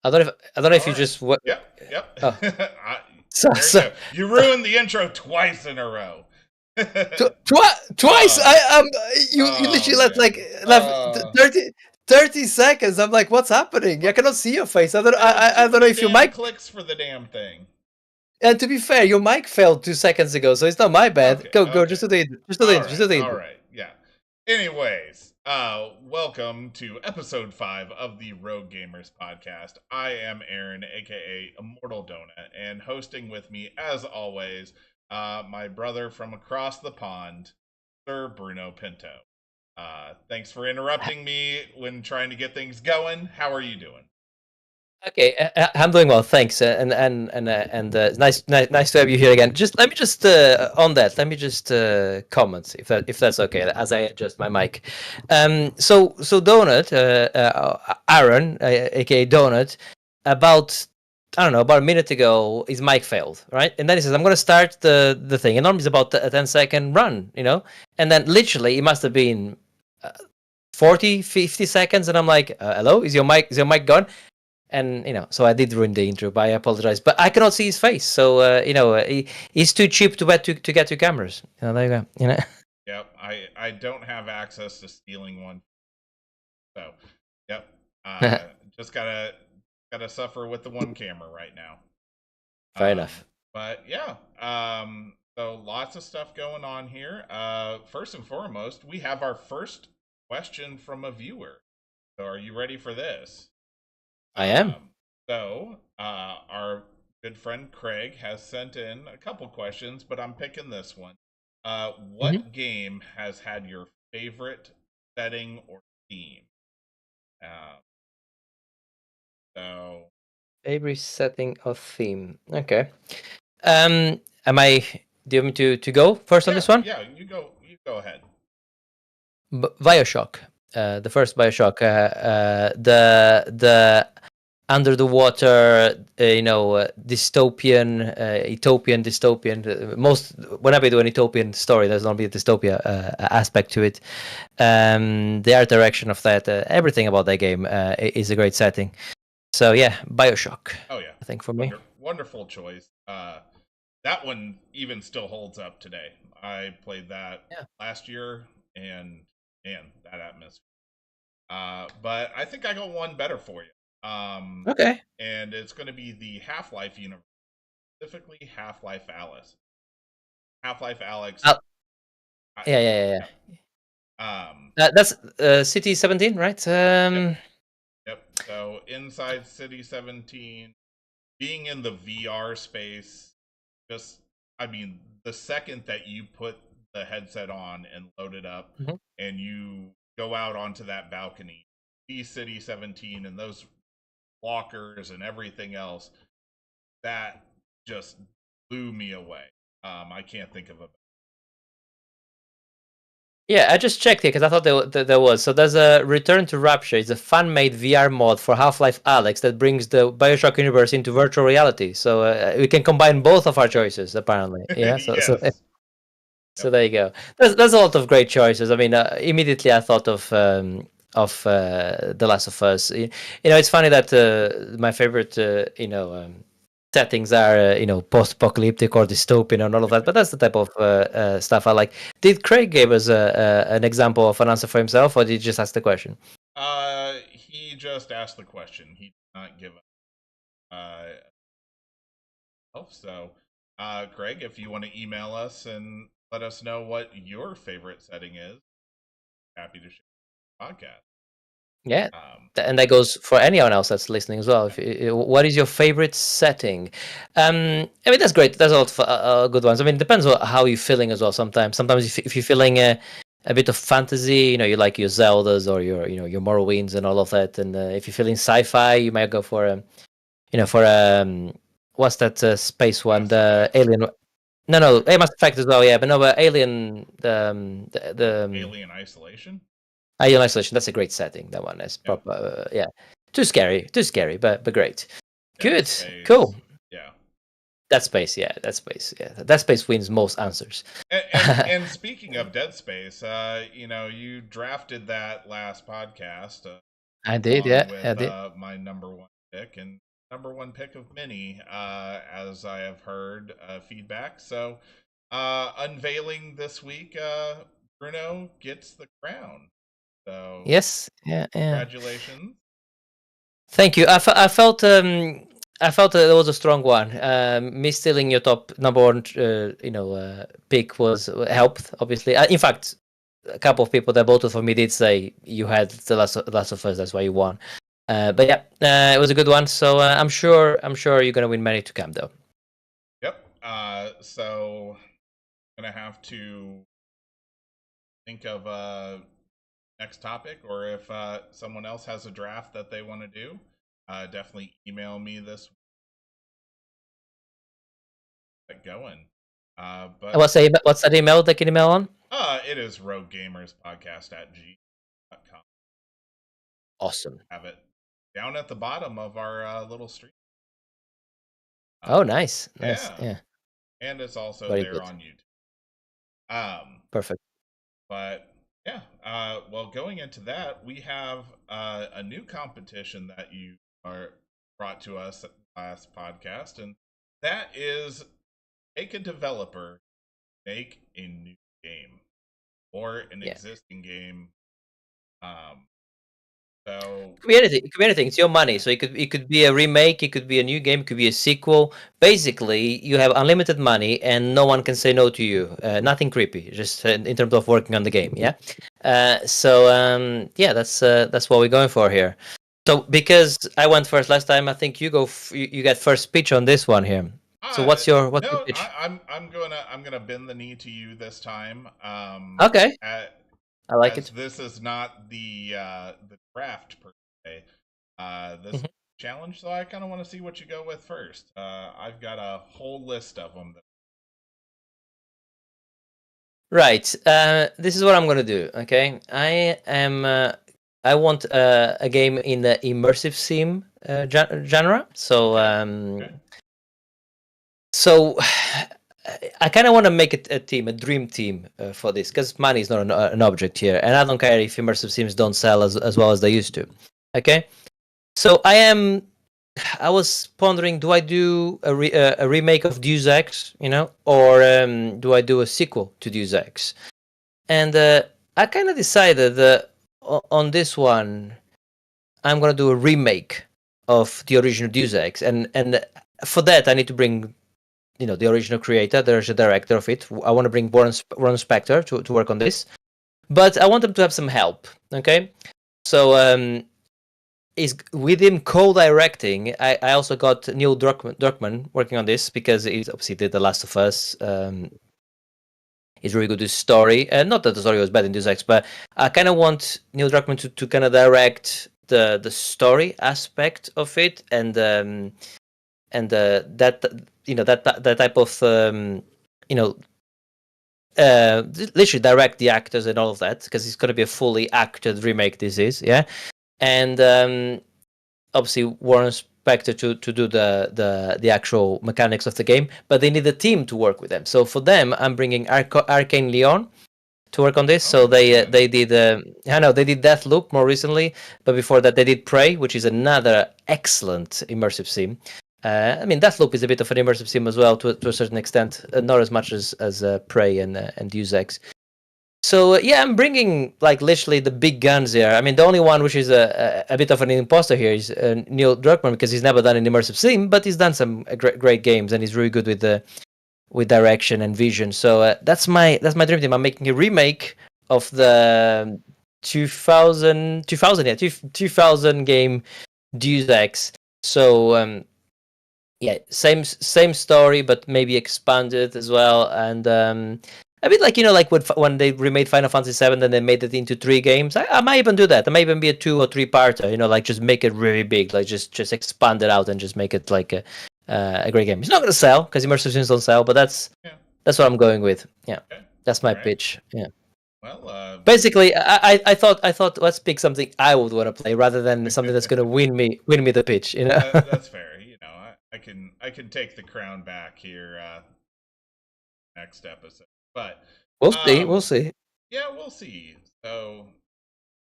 I don't know if All you right. just what. Yep. Oh, There you so go. You ruined the intro twice in a row. twice. uh, You oh literally left man. like left 30 seconds. I'm like, what's happening? I What? cannot see your face. I don't. There were I too don't know many if your damn mic. clicks for the damn thing. And to be fair, your mic failed 2 seconds ago, so it's not my bad. Go. Okay. Just do the intro. Just do the All intro. Just do right. the All intro. right. Yeah. Anyways, welcome to episode 5 of the Rogue Gamers podcast. I am Aaron, aka Immortal Donut, and hosting with me, as always, my brother from across the pond, Sir Bruno Pinto. Thanks for interrupting me when trying to get things going. How are you doing? Okay, I'm doing well, thanks, and nice to have you here again. Just let me just on that. Let me just comment if that's okay as I adjust my mic. So Donut, Aaron, aka Donut, about I don't know about a minute ago, his mic failed, right? And then he says, "I'm going to start the thing." And normally it's about a 10-second run, and then literally it must have been 40, 50 seconds, and I'm like, "Hello, is your mic gone?" And so I did ruin the intro, but I apologize. But I cannot see his face, so he's too cheap to get two cameras. There you go. Yep, I don't have access to stealing one, so yep. Just gotta suffer with the one camera right now. Fair enough. But yeah, so lots of stuff going on here. First and foremost, we have our first question from a viewer. So are you ready for this? I am. Our good friend Craig has sent in a couple questions, but I'm picking this one. Mm-hmm. What game has had your favorite setting or theme? Uh, so Favorite setting or theme? Okay. Am I? Do you want me to go first on this one? yeah, you go ahead. Bioshock, the first Bioshock, the under the water, dystopian, utopian, dystopian. Most whenever you do an utopian story, there's normally a dystopia aspect to it. The art direction of that, everything about that game is a great setting. So yeah, Bioshock. Oh yeah, I think for me. wonderful choice. That one even still holds up today. I played that Yeah. last year, and man, that atmosphere. But I think I got one better for you. Okay. And it's going to be the Half-Life universe, specifically Half-Life Alyx. Half-Life Alyx. Yeah. That's City 17, right? Yep. So inside City 17, being in the VR space, I mean, the second that you put the headset on and load it up, Mhm. and you go out onto that balcony, see City 17 and those walkers and everything else, that just blew me away. I can't think of a. Yeah, I just checked here because I thought there was. So there's a Return to Rapture. It's a fan-made VR mod for Half-Life Alyx that brings the Bioshock universe into virtual reality. So we can combine both of our choices, apparently. Yeah. Yes. So there you go. There's a lot of great choices. I mean, immediately I thought of The Last of Us. It's funny that my favorite settings are post-apocalyptic or dystopian and all of that, but that's the type of stuff I like. Did Craig give us an example of an answer for himself, or did he just ask the question? He just asked the question. He did not give so Craig, if you want to email us and let us know what your favorite setting is, happy to share the podcast. Yeah, and that goes for anyone else that's listening as well. What is your favorite setting? I mean, that's great. There's a lot of good ones. I mean, it depends on how you're feeling as well. Sometimes if you're feeling a bit of fantasy, you like your Zeldas or your Morrowinds and all of that. And if you're feeling sci-fi, you might go for what's that space one? The Alien. No, Mass Effect as well. Yeah, but Alien. The Alien Isolation. Alien Isolation. That's a great setting. That one is proper. Yeah, too scary, but great. Good, cool. Yeah. Dead Space. Yeah, Dead Space. Yeah, Dead Space wins most answers. And speaking of Dead Space, you drafted that last podcast. I did. Yeah, with I did. my number one pick and number one pick of many, as I have heard feedback. So, unveiling this week, Bruno gets the crown. So, Yes, yeah, yeah. congratulations. Thank you. I felt that it was a strong one. Me stealing your top number one, pick was helped. Obviously, in fact, a couple of people that voted for me did say you had the Last of Us. That's why you won. But yeah, it was a good one. So I'm sure you're gonna win many to come, though. Yep. So I'm gonna have to think of next topic, or if someone else has a draft that they want to do, definitely email me this. Going. But What's that email? They can email on. it is roguegamerspodcast@gmail.com. Awesome. Have it down at the bottom of our little stream. Oh, nice. Yeah. And it's also Very there good. on YouTube. Perfect. But yeah, well, going into that, we have a new competition that you are brought to us at the last podcast, and that is make a developer make a new game or an existing game. So It could be anything. It could be anything. It's your money. So it could be a remake. It could be a new game. It could be a sequel. Basically, you have unlimited money, and no one can say no to you. Nothing creepy. Just in terms of working on the game. Yeah. Yeah, that's what we're going for here. So because I went first last time, I think you go. You get first pitch on this one here. So what's your pitch? I'm gonna bend the knee to you this time. Okay. I like as it. this is not the draft per se. This challenge, so I kind of want to see what you go with first. I've got a whole list of them. Right. This is what I'm gonna do. Okay. I want a game in the immersive sim genre. So so I kind of want to make it a team, a dream team for this, because money is not an object here, and I don't care if immersive sims don't sell as well as they used to. Okay. So I was pondering, do I do a remake of Deus Ex, or do I do a sequel to Deus Ex? And I kind of decided that on this one, I'm gonna do a remake of the original Deus Ex, and for that I need to bring, the original creator. There's a director of it. I want to bring Warren Spector to work on this, but I want them to have some help. Okay, so is with him co-directing. I also got Neil Druckmann working on this because he obviously did The Last of Us. He's really good with story, and not that the story was bad in Deus Ex, but I kind of want Neil Druckmann to kind of direct the story aspect of it, and that that type of literally direct the actors and all of that, because it's going to be a fully acted remake. This is, yeah. And obviously Warren Spector to do the actual mechanics of the game, but they need a team to work with them. So for them, I'm bringing Arcane Leon to work on this. So they did they did Deathloop more recently, but before that they did Prey, which is another excellent immersive sim. I mean, Deathloop is a bit of an immersive sim as well, to a certain extent, not as much as Prey and Deus Ex. So yeah, I'm bringing like literally the big guns here. I mean, the only one which is a bit of an imposter here is Neil Druckmann, because he's never done an immersive sim, but he's done some great games, and he's really good with direction and vision. So that's my dream team. I'm making a remake of the 2000 game Deus Ex. So yeah, same story, but maybe expanded as well, and a bit like like when they remade Final Fantasy VII and they made it into 3 games. I might even do that. I might even be a 2 or 3 parter. Like just make it really big, like just expand it out and just make it like a great game. It's not gonna sell because immersive sims don't sell, but that's what I'm going with. Yeah, that's my pitch. Yeah. Well, basically, I thought let's pick something I would want to play rather than something that's gonna win me the pitch. That's fair. I can take the crown back here next episode, but we'll see. We'll see. Yeah, we'll see. So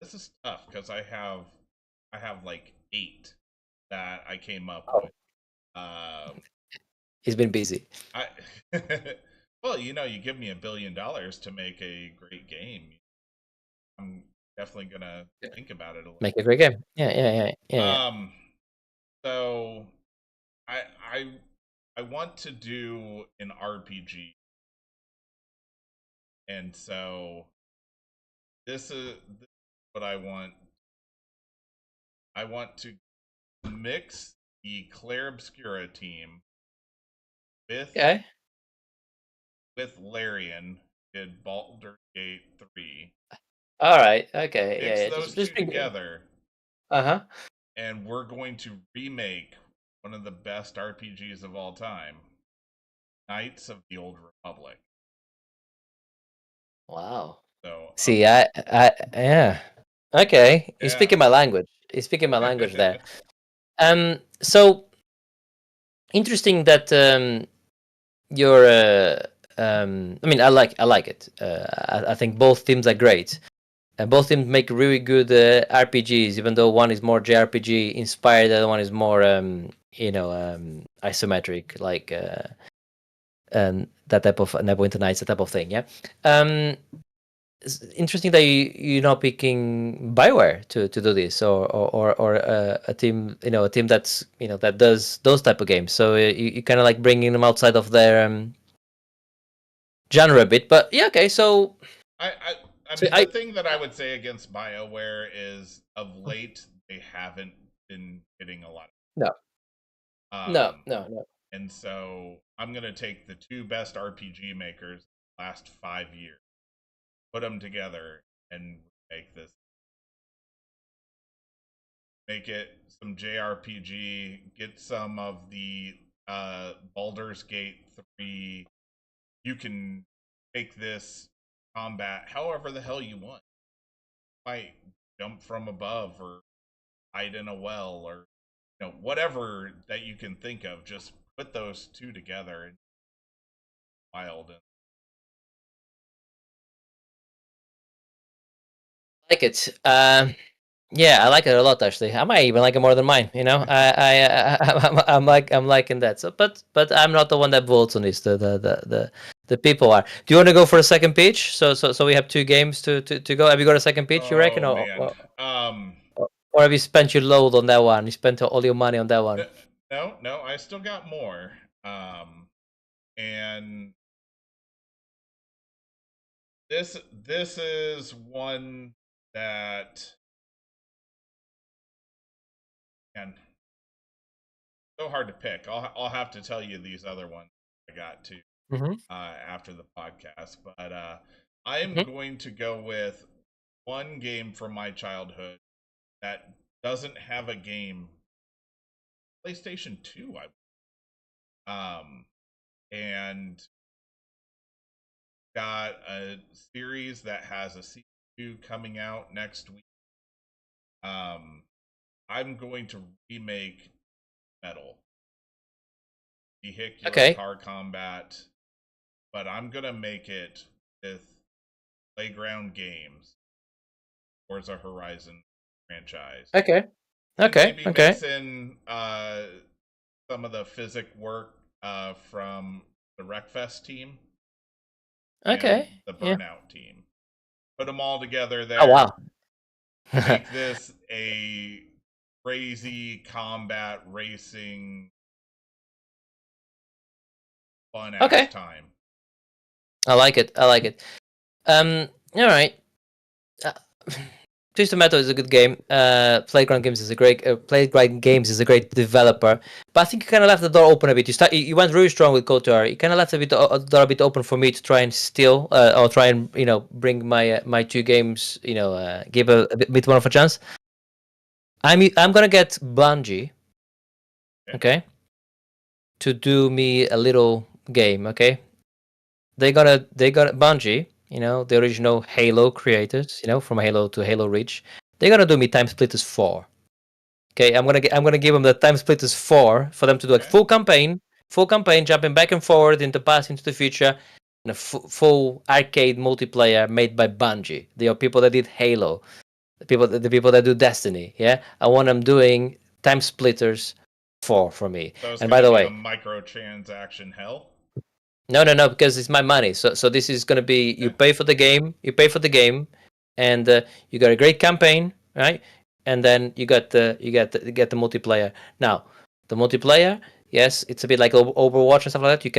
this is tough because I have like 8 that I came up Oh, with. Um, he's been busy. I well, you give me $1 billion to make a great game. I'm definitely gonna think about it a little. Make a great game. Yeah. Um, so I I I want to do an RPG, and so this is what I want. I want to mix the Claire Obscura team with Okay. Larian did Baldur's Gate 3. All right. Okay. Mix Yeah. those Just two bring. together, Uh-huh. and we're going to remake one of the best RPGs of all time, Knights of the Old Republic. Wow. So, See, yeah. Okay. You're yeah. speaking my language. You're speaking my language there. So interesting that you're. I mean, I like it. I think both teams are great. And both teams make really good RPGs, even though one is more JRPG inspired, the other one is more, isometric, like that type of Neverwinter Nights, that type of thing. Yeah. It's interesting that you're not picking Bioware to do this, or a team, a team that's that does those type of games. So you kind of like bringing them outside of their genre a bit. But yeah, okay. So I so mean, I the thing that I would say against BioWare is of late they haven't been hitting a lot. no no Um, no no. and so I'm gonna take the two best RPG makers last 5 years, put them together, and make it some JRPG. Get some of the Baldur's Gate 3. You can make this combat however the hell you want. You might jump from above or hide in a well or whatever that you can think of. Just put those two together and wild. Like it. Yeah, I like it a lot actually. I might even like it more than mine. I'm liking that. So, but I'm not the one that votes on this. The people are. Do you want to go for a second pitch? So we have two games to go. Have you got a second pitch? You reckon, Oh man. or have you spent your load on that one? You spent all your money on that one. No, I still got more. And this is one that, man, so hard to pick. I'll have to tell you these other ones I got to after the podcast. But I am going to go with one game from my childhood that doesn't have a game. PlayStation 2, and got a series that has a season 2 coming out next week. I'm going to remake Metal. Vehicular car combat, but I'm gonna make it with Playground Games, Forza Horizon franchise. Okay. And maybe Okay. mix in some of the physic work from the Wreckfest team. Okay. And the Burnout team. Put them all together there. Oh wow. Make this a crazy combat racing fun ass time. I like it. All right. Twisted Metal is a good game. Playground Games is a great developer, but I think you kind of left the door open a bit. You went really strong with KOTOR. You kind of left the door a bit open for me to try and steal or try and bring my two games. Give a bit more of a chance. I'm gonna get Bungie, okay, to do me a little game. Okay, they got Bungie. The original Halo creators, from Halo to Halo Reach, they're gonna do me Time Splitters 4. Okay, I'm gonna give them the Time Splitters 4 for them to do like full campaign, jumping back and forward into the past, into the future, and a full arcade multiplayer made by Bungie. They are people that did Halo, the people that do Destiny. Yeah, I want them doing Time Splitters 4 for me. So it's And by the way, a microtransaction hell. no, because it's my money. So this is gonna be you pay for the game, and you got a great campaign, right? And then you get the multiplayer. Now, the multiplayer, yes, it's a bit like Overwatch and stuff like that. You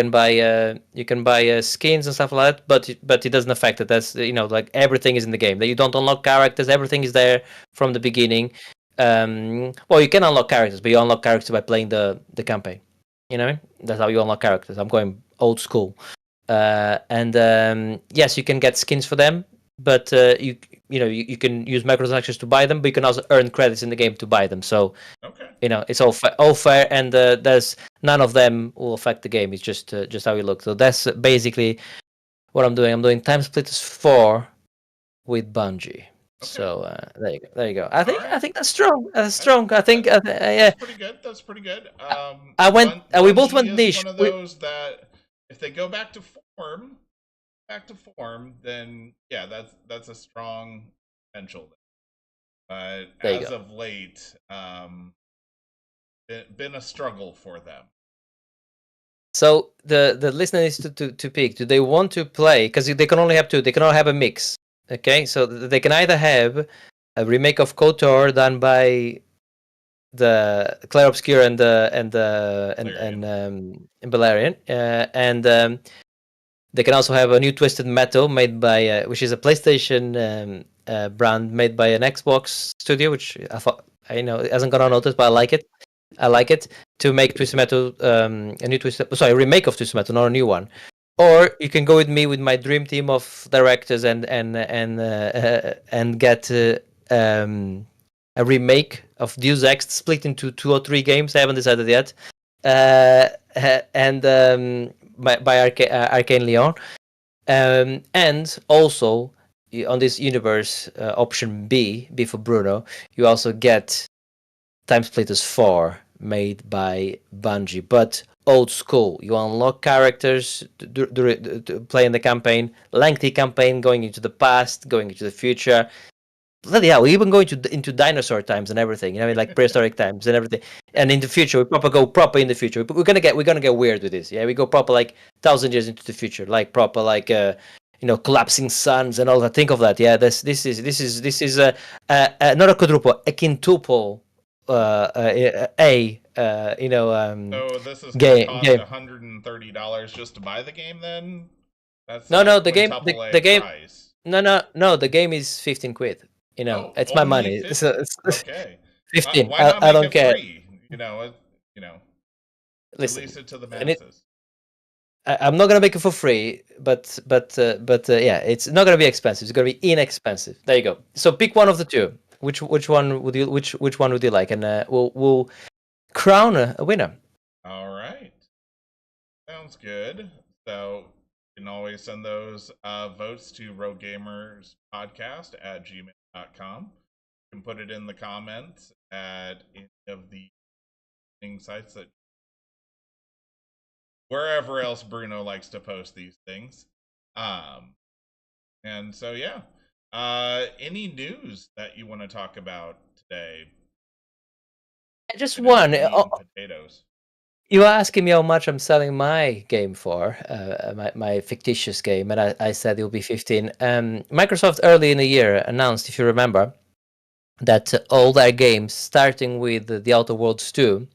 can buy skins and stuff like that, but it doesn't affect it. That's like everything is in the game. That you don't unlock characters. Everything is there from the beginning. Well, you can unlock characters, but you unlock characters by playing the campaign. You know what I mean? That's how you unlock characters. I'm going old school. And yes, you can get skins for them, but you can use microtransactions to buy them, but you can also earn credits in the game to buy them. So okay, it's all fair, and there's none of them will affect the game. It's just how you look. So that's basically what I'm doing. I'm doing Time Splitters 4 with Bungie. Okay. So there you go. I think that's strong. That's strong. I think yeah. That's pretty good. That's pretty good. We both went niche. One of those that if they go back to form, then yeah, that's a strong potential. But as of late, been a struggle for them. So the listener needs to pick. Do they want to play? Because they can only have two. They can only have a mix. Okay, so they can either have a remake of KOTOR done by the Clair Obscur and Balerion, and they can also have a new Twisted Metal made by which is a PlayStation brand made by an Xbox studio, which I know it hasn't gone unnoticed, but I like it. I like it to make Twisted Metal a remake of Twisted Metal, not a new one. Or you can go with me with my dream team of directors and get a remake of Deus Ex split into 2 or 3 games. I haven't decided yet. And by Arcane Leon, and also on this universe option B for Bruno, you also get Time Splitters 4 made by Bungie, but old school. You unlock characters to play in the campaign, lengthy campaign going into the past, going into the future. Bloody hell, we even go into dinosaur times and everything. Like prehistoric times and everything. And in the future, we go proper in the future. We're gonna get weird with this. Yeah, we go proper like 1,000 years into the future, like proper like collapsing suns and all that. Think of that. Yeah, this is not a quadruple, a quintuple. So this is going to cost $130 just to buy the game. Then that's the game. The game. Price. No. The game is 15 quid. It's my money. 15? So it's okay. 15. Why not I don't care. Free? Listen, release it to the masses. I'm not gonna make it for free, but yeah, it's not gonna be expensive. It's gonna be inexpensive. There you go. So pick one of the two. Which one would you like? And we'll crown a winner. All right, sounds good. So you can always send those votes to roguegamerspodcast@gmail.com. You can put it in the comments at any of the sites that wherever else Bruno likes to post these things. And so yeah. Any news that you want to talk about today? Just one. Potatoes. You were asking me how much I'm selling my game for, my fictitious game, and I said it will be 15. Microsoft early in the year announced, if you remember, that all their games, starting with The Outer Worlds 2,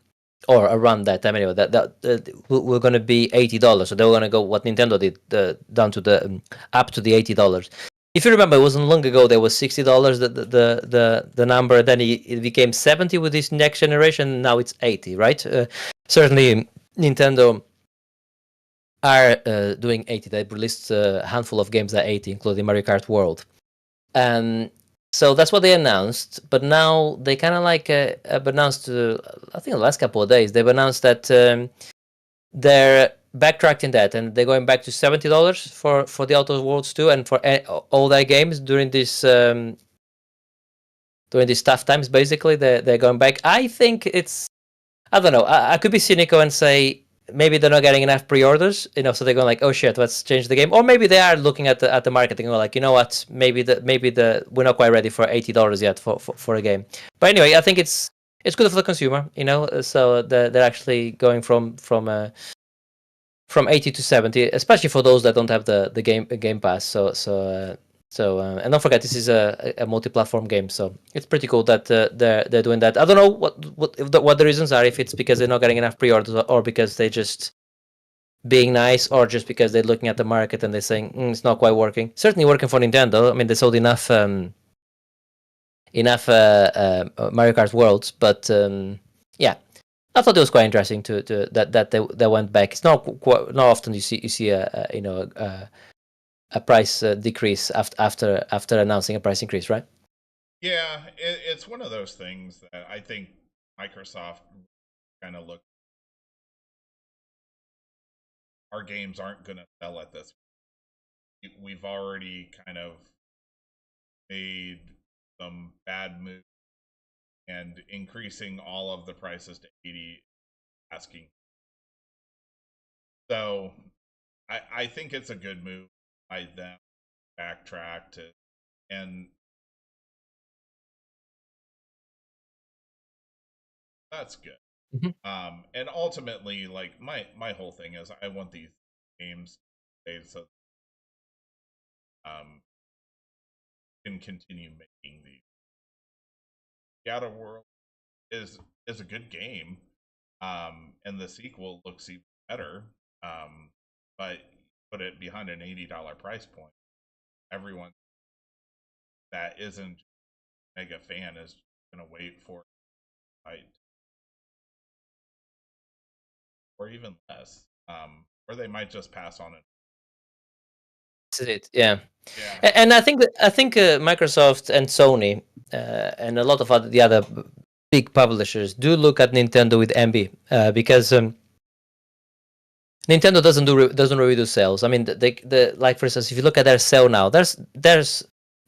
or around that time anyway, that were going to be $80. So they were going to go what Nintendo did, down to up to the $80. If you remember, it wasn't long ago. There was $60 the number. Then it became 70 with this next generation. Now it's 80, right? Certainly, Nintendo are doing 80. They released a handful of games at 80, including Mario Kart World. So that's what they announced. But now they kind of like announced. I think the last couple of days they've announced that they're backtracking that, and they're going back to $70 for The Outer Worlds 2 and for all their games during these tough times. Basically, they're going back. I think I don't know. I could be cynical and say maybe they're not getting enough pre-orders, so they're going like, oh shit, let's change the game. Or maybe they are looking at the marketing and like, you know what, maybe we're not quite ready for $80 yet for a game. But anyway, I think it's it's good for the consumer, so they're actually going from 80 to 70, especially for those that don't have the game pass. And don't forget, this is a multi-platform game, so it's pretty cool that they're doing that. I don't know what the reasons are, if it's because they're not getting enough pre-orders, or because they just being nice, or just because they're looking at the market and they're saying it's not quite working. Certainly working for Nintendo. I mean, they sold enough Mario Kart Worlds, but yeah, I thought it was quite interesting to that they went back. It's not often you see a price decrease after announcing a price increase, right? Yeah, it's one of those things that I think Microsoft kind of look. Our games aren't going to sell at this. We've already kind of made some bad moves and increasing all of the prices to 80, asking. So I think it's a good move by them backtrack to, and that's good. Mm-hmm. And ultimately, like my whole thing is I want these games so can continue making these. The Outer World is a good game, and the sequel looks even better. But put it behind an $80 price point. Everyone that isn't mega fan is gonna wait for it, or even less. Or they might just pass on it. That's it. Yeah. Yeah. And I think Microsoft and Sony and a lot of the other big publishers do look at Nintendo with envy, because Nintendo doesn't really do sales. I mean, like, for instance, if you look at their sale now, there's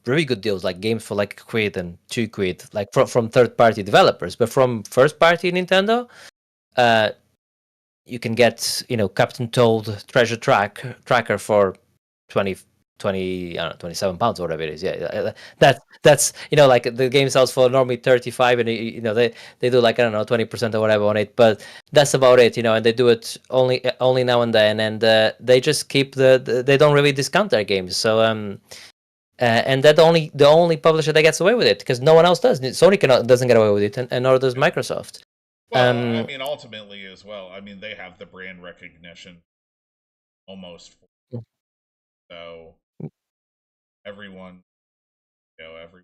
really good deals, like games for like £1 and £2, like from third party developers. But from first party Nintendo, you can get Captain Toad Treasure Tracker for 20 20 I don't know, £27 or whatever it is. Yeah, that's like the game sells for normally 35, and they do like, I don't know, 20% or whatever on it, but that's about it. And they do it only now and then, and they just keep they don't really discount their games. So and that the only publisher that gets away with it, because no one else does. Sony doesn't get away with it, and nor does Microsoft. Well, I mean, ultimately as well. I mean, they have the brand recognition almost. So everyone, every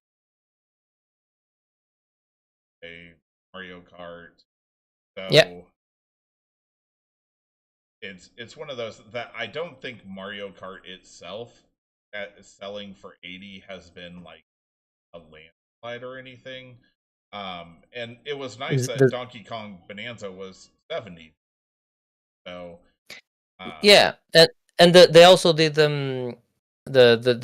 a Mario Kart. Yeah. So it's one of those that I don't think Mario Kart itself at selling for 80 has been like a landslide or anything. And it was nice that Donkey Kong Bonanza was 70. So yeah, and they also did the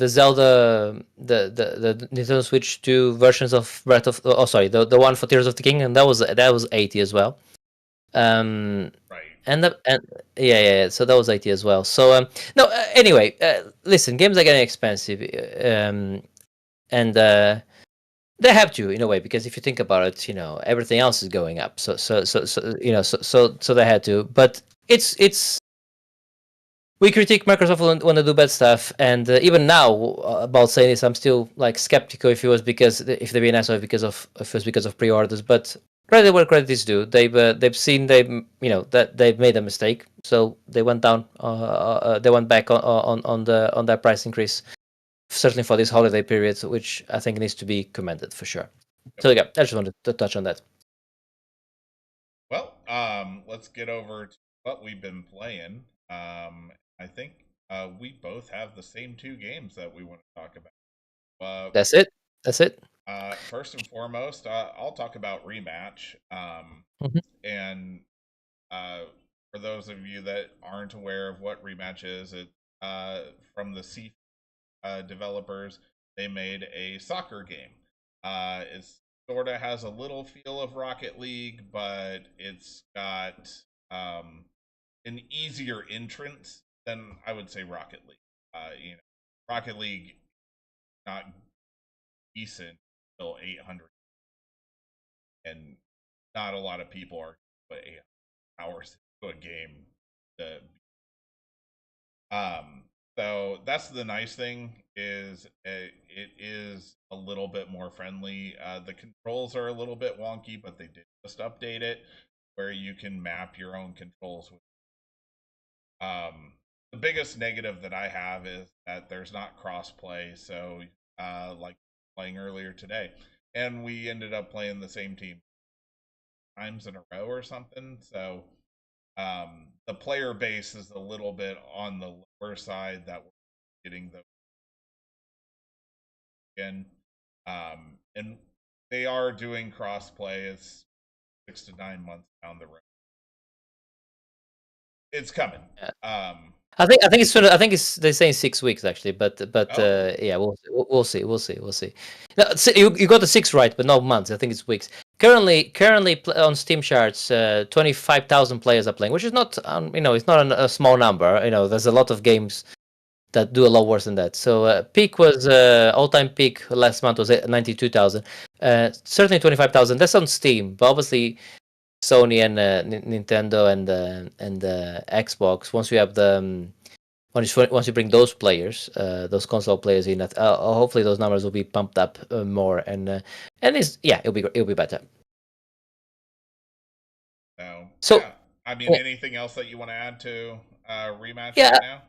Zelda, the Nintendo Switch 2 versions of Breath of, oh sorry, the one for Tears of the Kingdom, that was 80 as well. Right. And yeah, so that was 80 as well. So no, anyway, listen, games are getting expensive, and they have to, in a way, because if you think about it, everything else is going up. So they had to. But it's we critique Microsoft when they do bad stuff, and even now about saying this, I'm still like skeptical if if they're being assholes if it was because of pre-orders. But credit where credit is due. They've seen that they've made a mistake, so they went down. They went back on that price increase, certainly for this holiday period, which I think needs to be commended for sure. So yeah, I just wanted to touch on that. Well, let's get over to what we've been playing. I think we both have the same two games that we want to talk about. That's it. That's it. First and foremost, I'll talk about Rematch. Mm-hmm. And for those of you that aren't aware of what Rematch is, it from the C developers, they made a soccer game. It sort of has a little feel of Rocket League, but it's got an easier entrance than I would say Rocket League. Rocket League not decent until 800, and not a lot of people are put 8 hours into a game. To, so that's the nice thing is it is a little bit more friendly. The controls are a little bit wonky, but they did just update it where you can map your own controls with. The biggest negative that I have is that there's not crossplay. So, like playing earlier today, and we ended up playing the same team times in a row or something. So, the player base is a little bit on the lower side that we're getting the again, and they are doing crossplay. It's 6 to 9 months down the road. It's coming. Yeah. I think it's sort of, I think it's they're saying 6 weeks actually, but Oh. yeah, we'll see. No, you got the 6 right, but no months. I think it's weeks. Currently on Steam charts, 25,000 players are playing, which is not it's not a small number. There's a lot of games that do a lot worse than that. So peak was all-time peak last month was 92,000. Certainly 25,000. That's on Steam, but obviously Sony and Nintendo and Xbox. Once we have the once you bring those players, those console players in, hopefully those numbers will be pumped up more, and it'll be better. So yeah, I mean, anything else that you want to add to Rematch right now?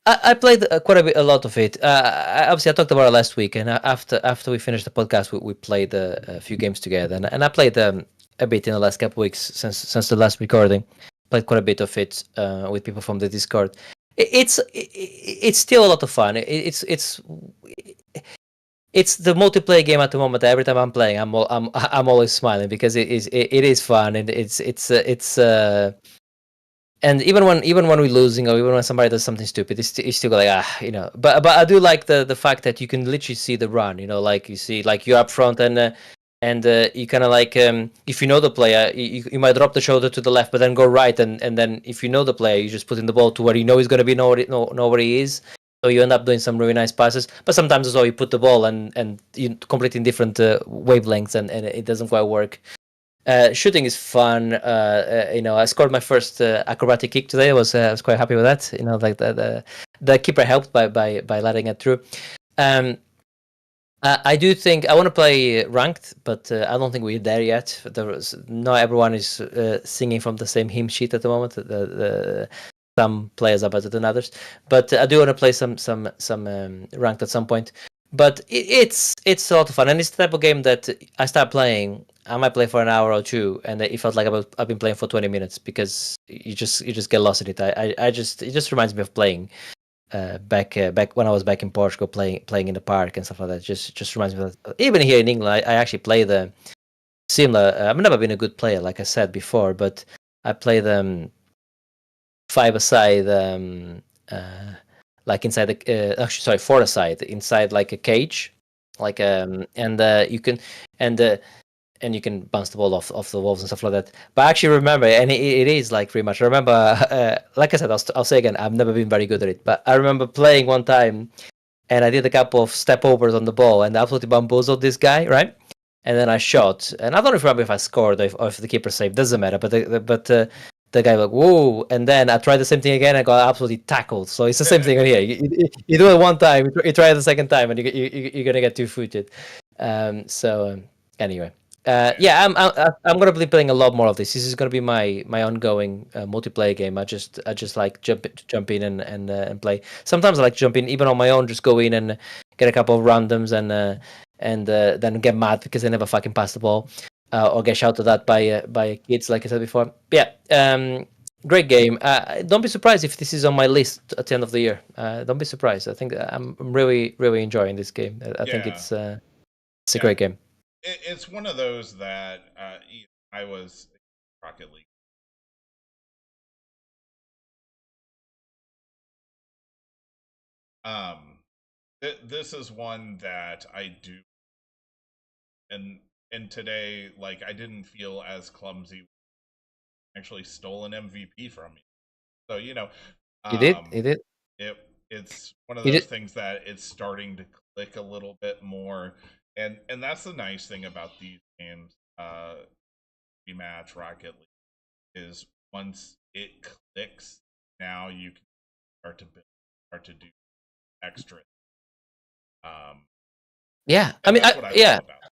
I played quite a lot of it. Obviously, I talked about it last week, and after we finished the podcast, we played a few games together, and I played a bit in the last couple of weeks since the last recording. Played quite a bit of it with people from the Discord. It's still a lot of fun. It's the multiplayer game at the moment. Every time I'm playing, I'm always smiling because it is fun, and it's and even when we're losing, or even when somebody does something stupid, it's still like But I do like the fact that you can literally see the run. Like you see, like you're up front, and you kind of like if you know the player, you might drop the shoulder to the left, but then go right, and then if you know the player, you just put in the ball to where you know he's going to be know where he is. So you end up doing some really nice passes. But sometimes as well, you put the ball and you completely different wavelengths, and it doesn't quite work. Shooting is fun. I scored my first acrobatic kick today. I was quite happy with that. Like the keeper helped by letting it through. I do think I want to play ranked, but I don't think we're there yet. Not everyone is singing from the same hymn sheet at the moment. Some players are better than others, but I do want to play some ranked at some point. But it's a lot of fun, and it's the type of game that I start playing. I might play for an hour or two, and it felt like I've been playing for 20 minutes because you just get lost in it. It just reminds me of playing back when I was back in Portugal, playing in the park and stuff like that. Just reminds me of that. Even here in England, I actually play the similar. I've never been a good player, like I said before, but I play them 5-a-side, like inside the actually sorry 4-a-side inside like a cage, like and you can and you can bounce the ball off the walls and stuff like that. But I actually remember, and it is like pretty much. I remember, like I said, I'll say again, I've never been very good at it, but I remember playing one time, and I did a couple of step overs on the ball, and I absolutely bamboozled this guy, right? And then I shot, and I don't remember if I scored or if the keeper saved. Doesn't matter. But the guy like whoa, and then I tried the same thing again. I got absolutely tackled. So it's the same thing here. You do it one time, you try it the second time, and you're gonna get two-footed. Anyway. I'm gonna be playing a lot more of this. This is gonna be my ongoing multiplayer game. I just like jump in and play. Sometimes I like jump in even on my own. Just go in and get a couple of randoms and then get mad because they never fucking pass the ball or get shouted at by kids, like I said before. Great game. Don't be surprised if this is on my list at the end of the year. Don't be surprised. I think I'm really enjoying this game. I think it's a great game. It's one of those that I was Rocket League. This is one that I do, and today, like, I didn't feel as clumsy. Actually, stole an MVP from me, so You did. it's one of those things that it's starting to click a little bit more, and that's the nice thing about these games. rematch Rocket League is once it clicks, now you can start to build, start to do extra. Um, Yeah, I and mean, that's what I love yeah, about it.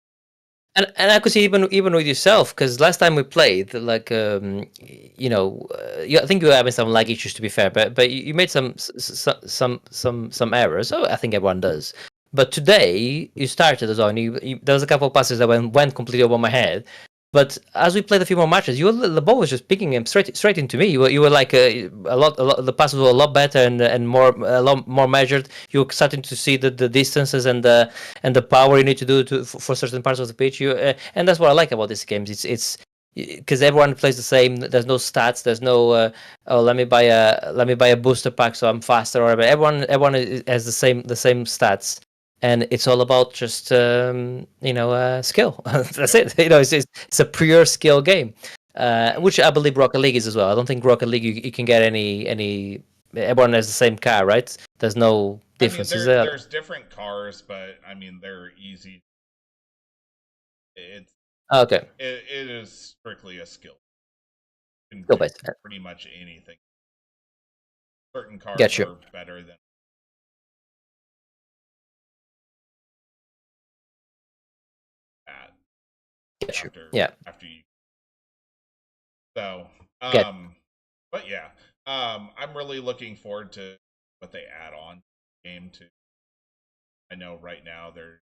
and I could see even with yourself, because last time we played, like I think you were having some lag issues, to be fair, but you made some errors. So I think everyone does. But today you started as well, and there was a couple of passes that went completely over my head. But as we played a few more matches, the ball was just picking him straight into me. You were like a lot. The passes were a lot better and a lot more measured. You were starting to see the distances and the power you need to do for certain parts of the pitch. And that's what I like about these games. It's because everyone plays the same. There's no stats. There's no oh, let me buy a booster pack so I'm faster or whatever. Everyone has the same stats, and it's all about just skill. That's Yep. it. It's a pure skill game, which I believe Rocket League is as well. I don't think Rocket League you can get any. Everyone has the same car, right? There's no I mean, differences there. there's different cars, but I mean they're easy. It's Okay, it is strictly a skill. You can skill do based. pretty much anything. Certain cars Get you. are better than that Get you. after Yeah. after you. So, Get. but yeah, I'm really looking forward to what they add on to the game too. I know right now they're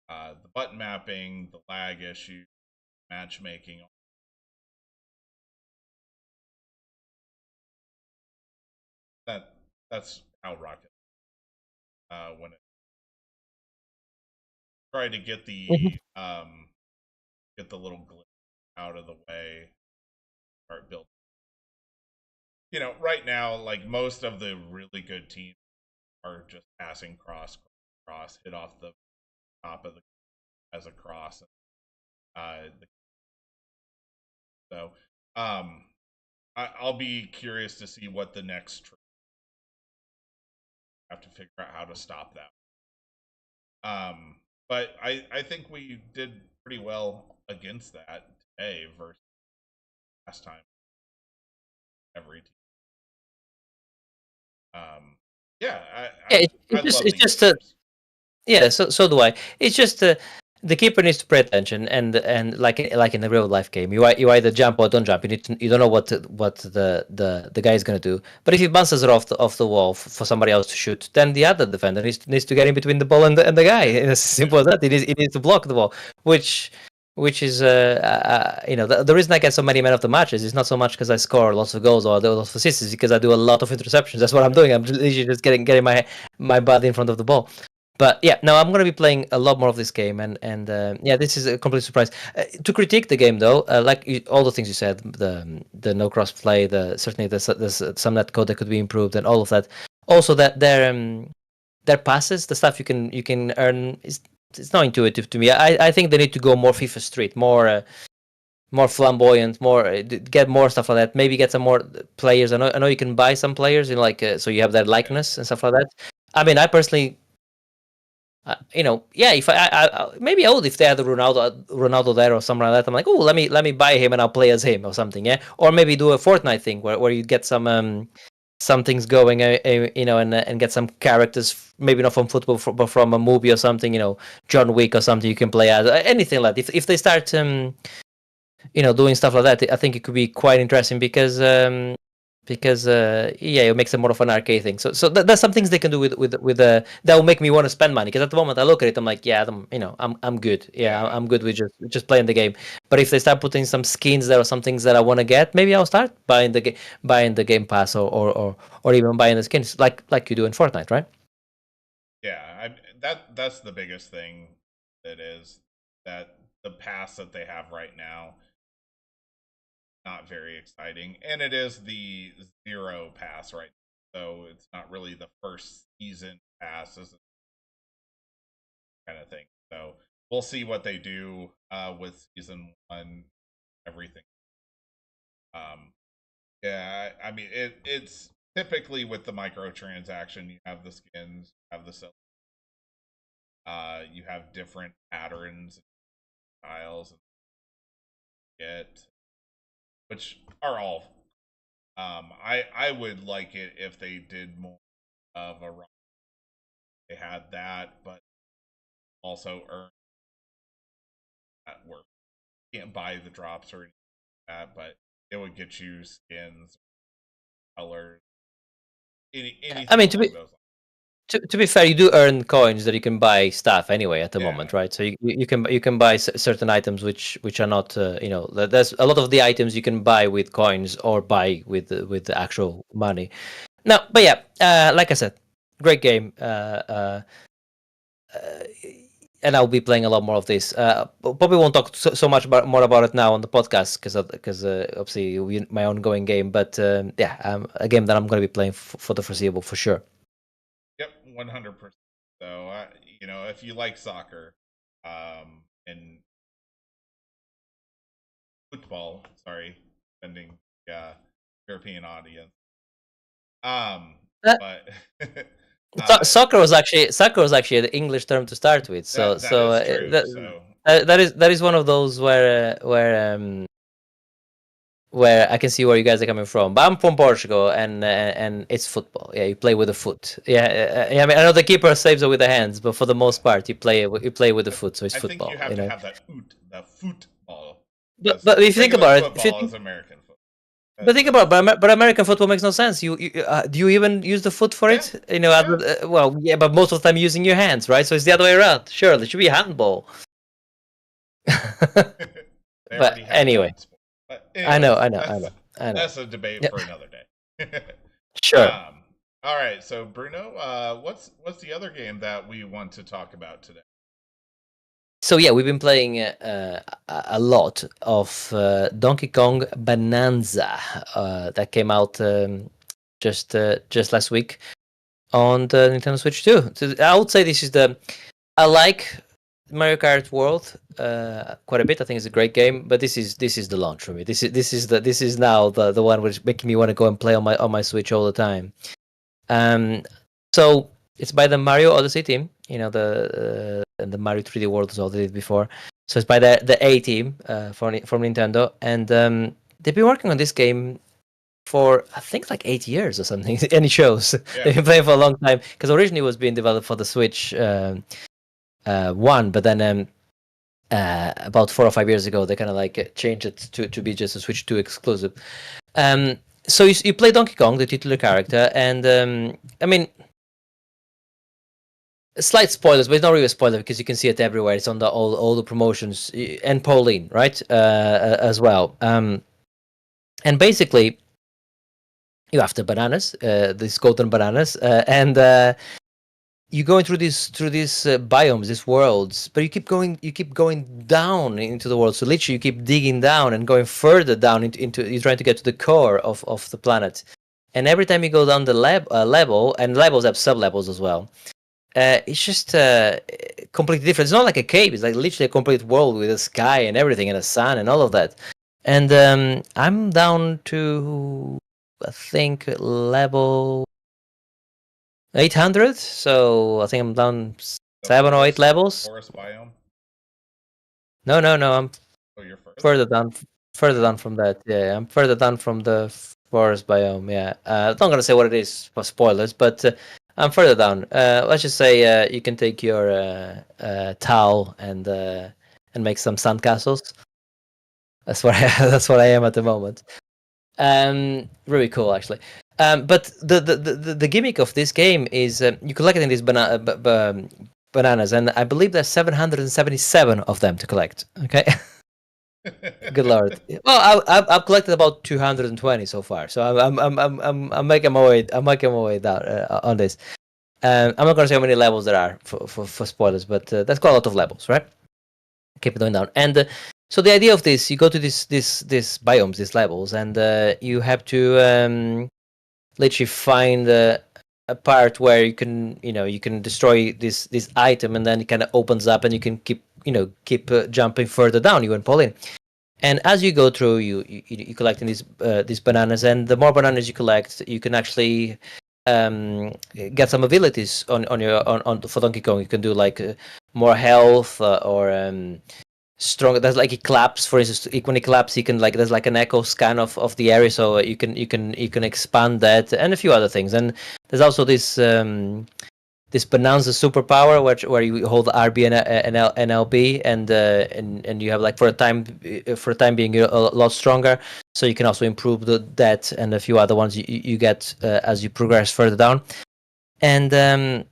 the button mapping, the lag issue, matchmaking. That that's how Rocket when it tried to Mhm. get the little glitch out of the way, start building. Right now, like most of the really good teams are just passing cross, hit off the top of the as a cross. Uh, so, um, I'll be curious to see what the next have to figure out how to stop that. But I think we did pretty well against that today versus last time. Every team. Yeah, Yeah, I love it's these just games. yeah. So do I. It's just the keeper needs to pay attention, and like in the real life game, you either jump or don't jump. You don't know what the guy is gonna do. But if he bounces it off the wall for somebody else to shoot, then the other defender needs to get in between the ball and the guy. Yeah, It's as simple as that. It needs to block the ball, which is the reason I get so many men of the matches is not so much because I score lots of goals or lots of assists, it's because I do a lot of interceptions. That's what I'm doing. I'm literally just getting my body in front of the ball. But yeah, no, I'm gonna be playing a lot more of this game, and yeah, this is a complete surprise. To critique the game though, all the things you said, the no crossplay, certainly there's some net code that could be improved, and all of that. Also, that their passes, the stuff you can earn is it's not intuitive to me. I think they need to go more FIFA Street, more flamboyant, get more stuff like that. Maybe get some more players. I know you can buy some players in so you have their yeah, likeness and stuff like that. I mean, I personally yeah, if maybe I would if they had Ronaldo there or something like that. I'm like, oh, let me buy him and I'll play as him or something, yeah. Or maybe do a Fortnite thing where you get some things going, and get some characters, maybe not from football, but from a movie or something, John Wick or something you can play as, anything like that. If they start doing stuff like that, I think it could be quite interesting because yeah, it makes it more of an arcade thing. So that's some things they can do with that will make me want to spend money. Because at the moment I look at it, I'm like, yeah, I'm good. Yeah, yeah, I'm good with just playing the game. But if they start putting some skins there or some things that I want to get, maybe I'll start buying the Game Pass or even buying the skins like you do in Fortnite, right? yeah. That's the biggest thing. That is that the pass that they have right now not very exciting, and it is the zero pass right now. So it's not really the first season pass, is kind of thing. So we'll see what they do with season one, everything. Um, yeah, I mean it's typically with the microtransaction, you have the skins, you have the you have different patterns, styles. get, which are all. I would like it if they did more of a run. They had that, but also earn that work. Can't buy the drops or anything like that, but it would get you skins, colors, anything I mean, to along be those lines. to be fair, you do earn coins that you can buy stuff anyway at the Yeah. moment, right? So you can buy certain items which are not there's a lot of the items you can buy with coins or buy with the actual money. No, but yeah, like I said, great game. And I'll be playing a lot more of this. Probably won't talk so much more about it now on the podcast because obviously it'll be my ongoing game. But yeah, a game that I'm going to be playing for the foreseeable for sure. Yep, 100%. So if you like soccer, and football, sorry, spending European audience. Uh, But Soccer was actually the English term to start with. So that is true. that is one of those where I can see where you guys are coming from. But I'm from Portugal, and it's football. Yeah, you play with the foot. Yeah, I mean, I know the keeper saves it with the hands, but for the most part, you play with the foot. So it's football. I think you have to have that the football. But if you think about it, football is American football. But think about it, but American football makes no sense. Do you even use the foot for it? Well, yeah, but most of the time you're using your hands, right? So it's the other way around. Sure, it should be handball. But anyway, I know. That's a debate for another day. Sure. All right, so Bruno, what's the other game that we want to talk about today? So yeah, we've been playing a lot of Donkey Kong Bonanza that came out just last week on the Nintendo Switch 2. So I would say this is I like Mario Kart World quite a bit. I think it's a great game, but this is the launch for me. This is now the one which is making me want to go and play on my Switch all the time. So it's by the Mario Odyssey team. The Mario 3D World as well they did before. So it's by the A team from Nintendo, and they've been working on this game for I think like 8 years or something. And it shows. Yeah. They've been playing for a long time because originally it was being developed for the Switch 1, but then about 4 or 5 years ago they kind of like changed it to be just a Switch 2 exclusive. So you play Donkey Kong, the titular character, and I mean, slight spoilers, but it's not really a spoiler because you can see it everywhere. It's on all the promotions, and Pauline, right, as well. And basically, you have the bananas, these golden bananas, and you're going through these biomes, these worlds, but you keep going down into the world. So literally, you keep digging down and going further down into you're trying to get to the core of the planet. And every time you go down the level, and levels have sub levels as well. It's just completely different. It's not like a cave. It's like literally a complete world with a sky and everything and a sun and all of that. And I'm down to, I think, level 800. So I think I'm down 7 or 8 levels. Forest biome? No. I'm you're further down from that. Yeah, I'm further down from the forest biome. Yeah. I'm not gonna say what it is for spoilers, but I'm further down. Let's just say you can take your towel and make some sandcastles. That's what I am at the moment. Really cool, actually. But the gimmick of this game is you collecting these bananas, and I believe there's 777 of them to collect. Okay. Good lord. Well, I've collected about 220 so far, so I'm making my way. I'm making my way down on this. I'm not gonna say how many levels there are for spoilers, but that's quite a lot of levels, right? Keep it going down. And so the idea of this, you go to these biomes, these levels, and you have to literally find a part where you can destroy this item, and then it kind of opens up, and you can keep jumping further down. You and Pauline. And as you go through, you collecting these bananas, and the more bananas you collect, you can actually get some abilities on for Donkey Kong. You can do like more health or stronger. There's like it claps, for instance. When it claps, you can like there's like an echo scan of the area, so you can expand that and a few other things. And there's also this Bonanza superpower, where you hold RB and LB, and you have like for a time being a lot stronger. So you can also improve that and a few other ones you get as you progress further down. And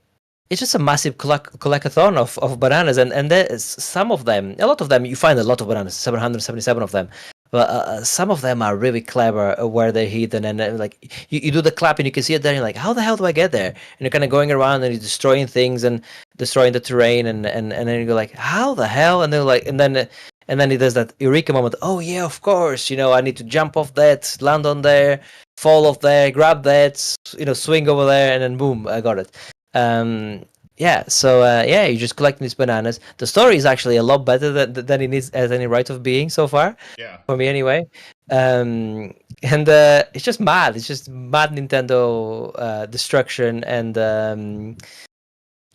it's just a massive collectathon of bananas, and there's some of them, a lot of them, you find a lot of bananas, 777 of them. But some of them are really clever where they're hidden, and like you do the clap and you can see it there. And you're like, how the hell do I get there? And you're kind of going around and you're destroying things and destroying the terrain, and then you go like, how the hell? And then like, and then it does that eureka moment. Oh yeah, of course. I need to jump off that, land on there, fall off there, grab that, swing over there, and then boom, I got it. Yeah, so yeah, you're just collecting these bananas. The story is actually a lot better than it has any right of being so far. Yeah. For me anyway. And it's just mad. It's just mad Nintendo destruction, and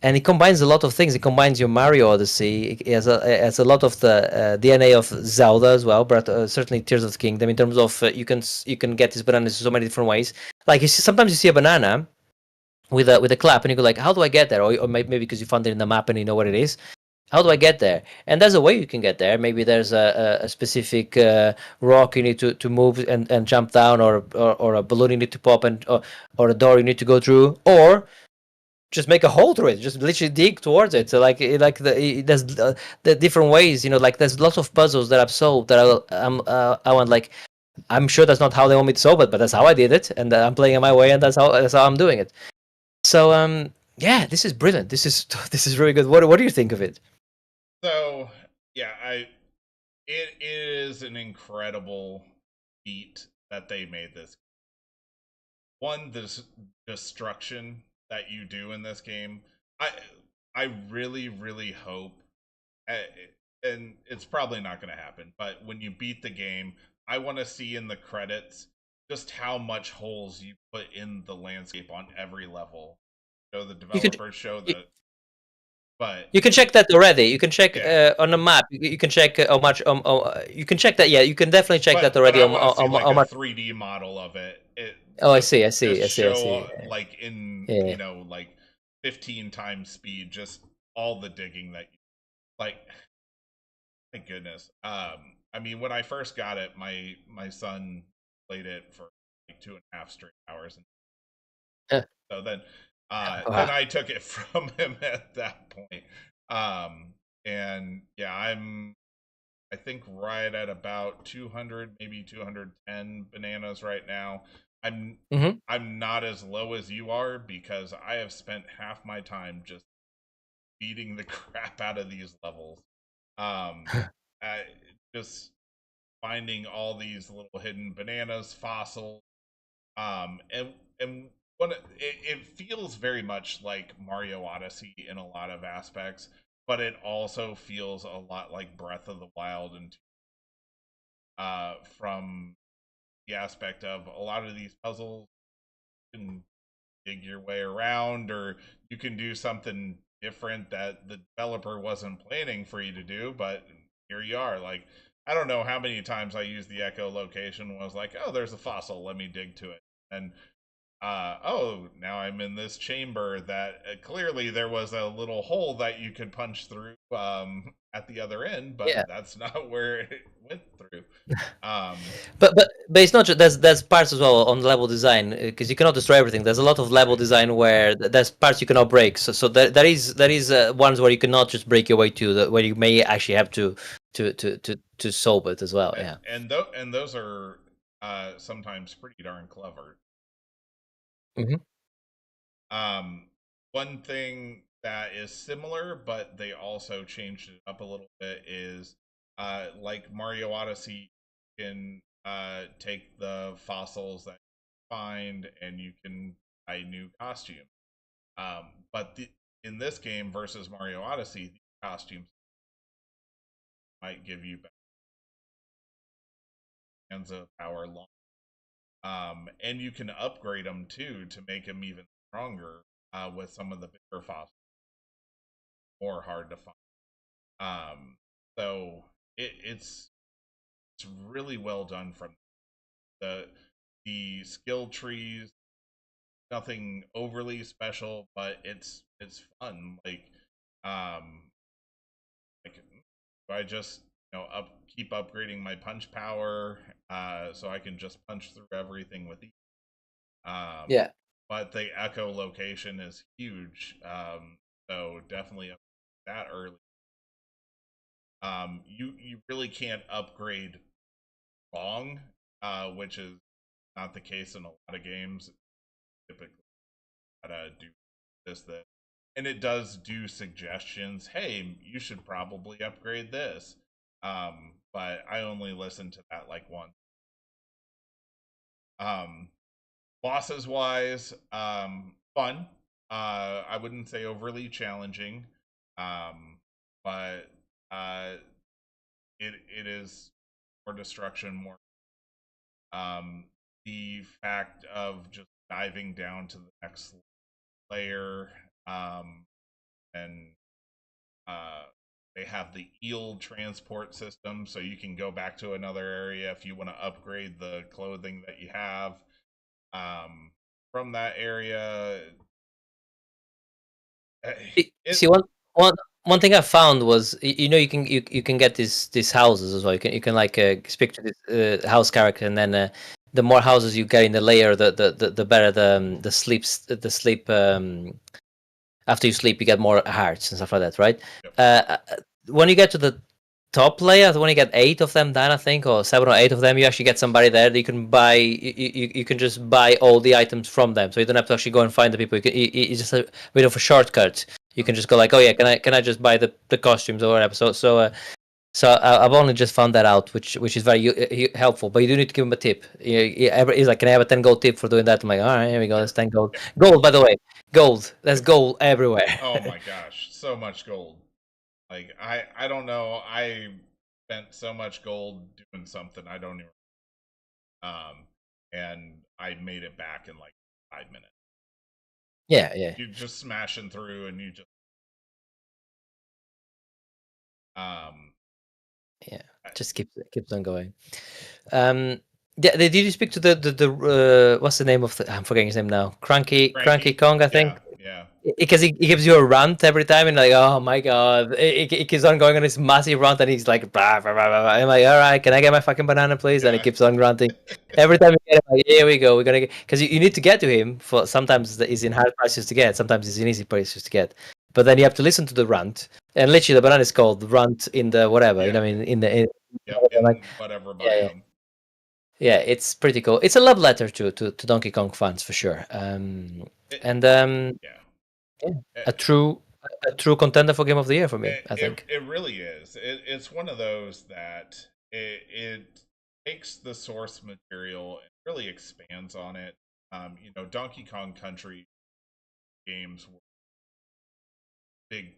it combines a lot of things. It combines your Mario Odyssey. It has a lot of the DNA of Zelda as well, but certainly Tears of the Kingdom in terms of you can get these bananas so many different ways. Like sometimes you see a banana with a clap and you go like, how do I get there? Or maybe because you found it in the map and you know what it is. How do I get there? And there's a way you can get there. Maybe there's a specific rock you need to move and jump down, or a balloon you need to pop, or a door you need to go through, or just make a hole through it. Just literally dig towards it. So there's the different ways. Like there's lots of puzzles that I've solved that I want like. I'm sure that's not how they want me to solve it, but that's how I did it, and I'm playing it my way, and that's how I'm doing it. So yeah, this is brilliant. This is really good. What do you think of it? So yeah, it is an incredible feat that they made this. One, this destruction that you do in this game, I I really really hope, and it's probably not going to happen, but when you beat the game, I want to see in the credits just how much holes you put in the landscape on every level. So the You could developers show you, that, but you can check that already. You can check yeah, on the map. You can check how much. You can check that. Yeah, you can definitely check that but already. I want to see like How a much. 3D model of it. It Oh, I just see. I just see. I see. I show see. like in Yeah. like 15 times speed, just all the digging that you like. Thank goodness. I mean, when I first got it, my son played it for like 2.5 straight hours, and Yeah. so then Wow. I took it from him at that point. Um, and yeah, I think right at about 200, maybe 210 bananas right now. I'm Mm-hmm. I'm not as low as you are because I have spent half my time just beating the crap out of these levels. Um, I, just finding all these little hidden bananas, fossils, and it feels very much like Mario Odyssey in a lot of aspects, but it also feels a lot like Breath of the Wild, and from the aspect of a lot of these puzzles you can dig your way around, or you can do something different that the developer wasn't planning for you to do, but here you are. Like, I don't know how many times I used the echolocation, was like, oh, there's a fossil, let me dig to it. And oh, now I'm in this chamber that clearly there was a little hole that you could punch through at the other end, but Yeah. that's not where it went through. Um, But it's not just there's parts as well on level design, because you cannot destroy everything. There's a lot of level right. design where there's parts you cannot break. So there is ones where you cannot just break your way to, where you may actually have to solve it as well. Yeah. And those are sometimes pretty darn clever. Hmm. One thing that is similar, but they also changed it up a little bit, is like Mario Odyssey, you can take the fossils that you find and you can buy new costumes. But in this game versus Mario Odyssey, the costumes might give you bands of power long. And you can upgrade them too to make them even stronger with some of the bigger fossils, more hard to find. Um, so it's really well done from the skill trees. Nothing overly special, but it's fun. Um, like I just keep upgrading my punch power, so I can just punch through everything with ease. Yeah. But the echo location is huge, so definitely that early. You really can't upgrade wrong, which is not the case in a lot of games. Typically, gotta do this, and it does do suggestions. Hey, you should probably upgrade this. But I only listen to that like once. Um, Bosses wise, fun. I wouldn't say overly challenging, but it is more destruction, more. Um, the fact of just diving down to the next layer, and uh, they have the eel transport system, so you can go back to another area if you want to upgrade the clothing that you have from that area. See, one thing I found was you can get these houses as well. You can like speak to this house character, and then the more houses you get in the layer, the better the sleep. After you sleep, you get more hearts and stuff like that, right? Yep. When you get to the top layer, when you get 8 of them done, I think, or 7 or 8 of them, you actually get somebody there that you can buy. You can just buy all the items from them, so you don't have to actually go and find the people. It's just a bit of a shortcut. You can just go like, oh yeah, can I just buy the costumes or whatever? I've only just found that out, which is very helpful. But you do need to give him a tip. He's like, "Can I have a 10 gold tip for doing that?" I'm like, "All right, here we go. That's 10 gold. Gold, by the way, gold. There's gold everywhere." Oh my gosh, so much gold. Like I don't know. I spent so much gold doing something I don't even. And I made it back in like 5 minutes. Yeah, yeah, You just smashing through, and you just um. yeah. Just keeps on going. Yeah, did you speak to the what's the name of the? I'm forgetting his name now. Cranky Kong, I think. Yeah. Because he gives you a rant every time, and like, oh my god, it keeps on going on this massive rant, and he's like, blah, blah, blah, blah. I'm like, all right, can I get my fucking banana, please? And he Yeah. keeps on ranting. Every time you get him, like, here we go, we're gonna get, because you need to get to him for sometimes he's in hard prices to get, sometimes he's in easy prices to get, but then you have to listen to the rant, and literally the banana is called rant in the whatever, Yeah. I mean, Yep. like, In whatever biome. yeah, it's pretty cool. It's a love letter to Donkey Kong fans for sure. And Yeah. yeah, It, a true contender for Game of the Year for me, I think. it really is. It's one of those that it takes the source material and really expands on it. Donkey Kong Country games were big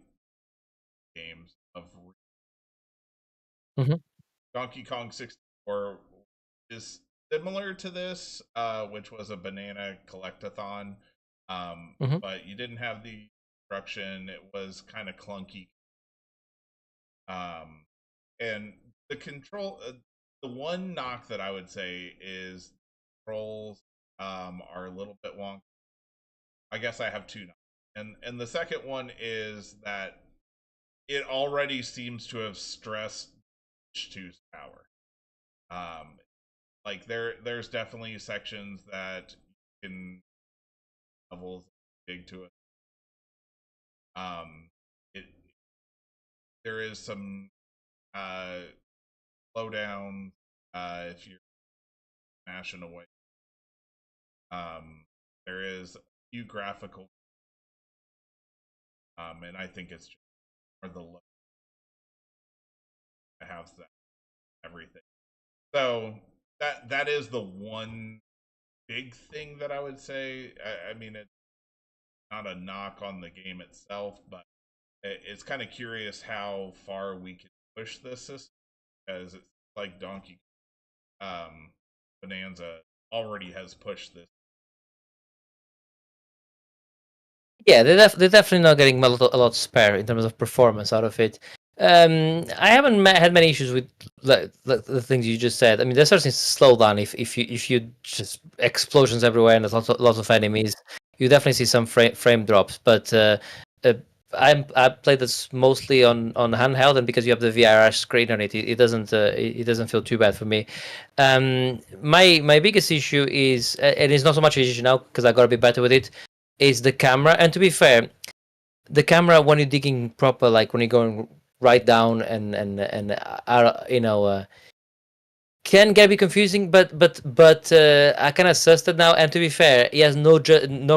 games of Mhm, Donkey Kong 64 is similar to this, which was a banana collectathon. mhm. But you didn't have the construction. It was kind of clunky. Um, and the control, the one knock that I would say is controls are a little bit wonky. I guess I have two knocks. And the second one is that it already seems to have stressed H2's power. Um, like there's definitely sections that you can levels big to it. Um, it there is some uh slowdown if you're smashing away. There is a few graphical, and I think it's just for the look to have that everything. So that is the one big thing that I would say. I mean, it's not a knock on the game itself, but it's kind of curious how far we can push this system, because it's like Donkey Bonanza already has pushed this. Yeah, they're definitely not getting a lot spare in terms of performance out of it. I haven't had many issues with the things you just said. I mean, there's certainly slow down if you just explosions everywhere and there's lots of enemies. You definitely see some frame drops, but uh, I played this mostly on handheld, and because you have the VRR screen on it, it doesn't it doesn't feel too bad for me. My biggest issue is, and it's not so much an issue now because I got to be better with it, is the camera. And to be fair, the camera when you're digging proper, like when you're going right down and can get a bit confusing, but I can assess that now. And to be fair, he has no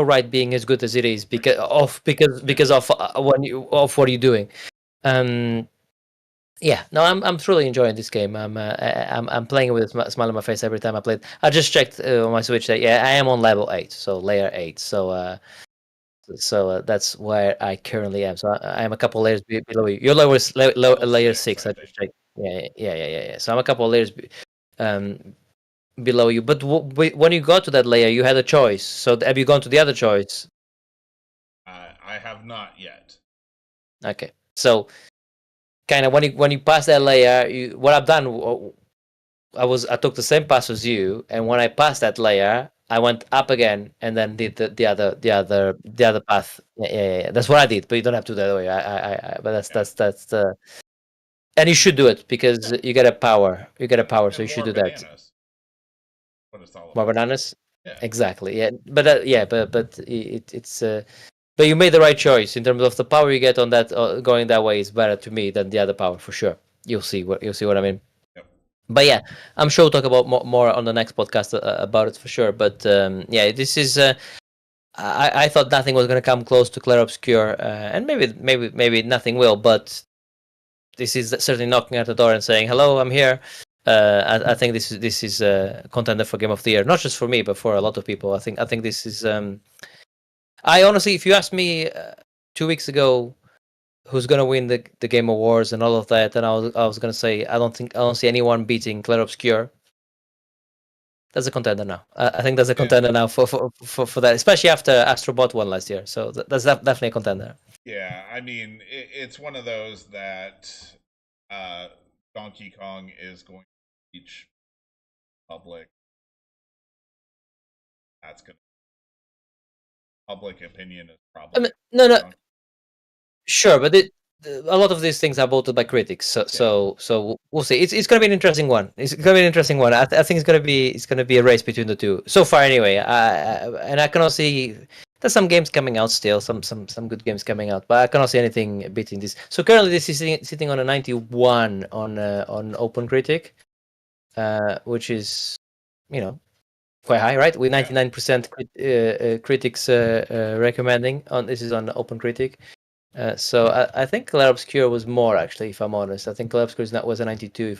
right being as good as it is because of what you're doing. Yeah, no, I'm truly enjoying this game. I'm playing it with a smile on my face every time I play it. I just checked on my Switch that I am on level 8, so layer 8. So that's where I currently am. So I am a couple layers below you. Your layer 6. I just checked. Yeah. So I'm a couple layers below you. But when you got to that layer, you had a choice. So have you gone to the other choice? I have not yet. Okay. So kind of when you pass that layer, what I've done, I took the same path as you, and when I passed that layer, I went up again and then did the other path. Yeah. That's what I did, but you don't have to do that way. But that's the. And you should do it because you get a power. You get a power, so you should do that. What it's all about. More bananas. Yeah. Exactly. Yeah. But it's. But you made the right choice in terms of the power you get on that. Going that way is better to me than the other power for sure. You'll see what I mean. Yep. But yeah, I'm sure we'll talk about more on the next podcast about it for sure. But yeah, this is. I thought nothing was going to come close to Clair Obscur, and maybe nothing will. But this is certainly knocking at the door and saying, "Hello, I'm here." I think this is a contender for Game of the Year, not just for me, but for a lot of people. I think this is. I honestly, if you asked me 2 weeks ago who's gonna win the Game Awards and all of that, and I was gonna say I don't see anyone beating Clair Obscur. That's a contender now. I think that's a contender now for that, especially after Astrobot won last year. So that's definitely a contender. Yeah, I mean, it's one of those that Donkey Kong is going to reach public. That's going to public opinion is probably. I mean, no. Sure, but a lot of these things are voted by critics, so we'll see. It's going to be an interesting one. It's going to be an interesting one. I think it's going to be a race between the two so far. Anyway, and I cannot see. There's some games coming out still, some good games coming out, but I cannot see anything beating this. So currently, this is sitting on a 91 on OpenCritic, which is quite high, right? With 99% critics recommending on this is on OpenCritic. So I think Clair Obscur was more actually, if I'm honest. I think Clair Obscur was a 92, if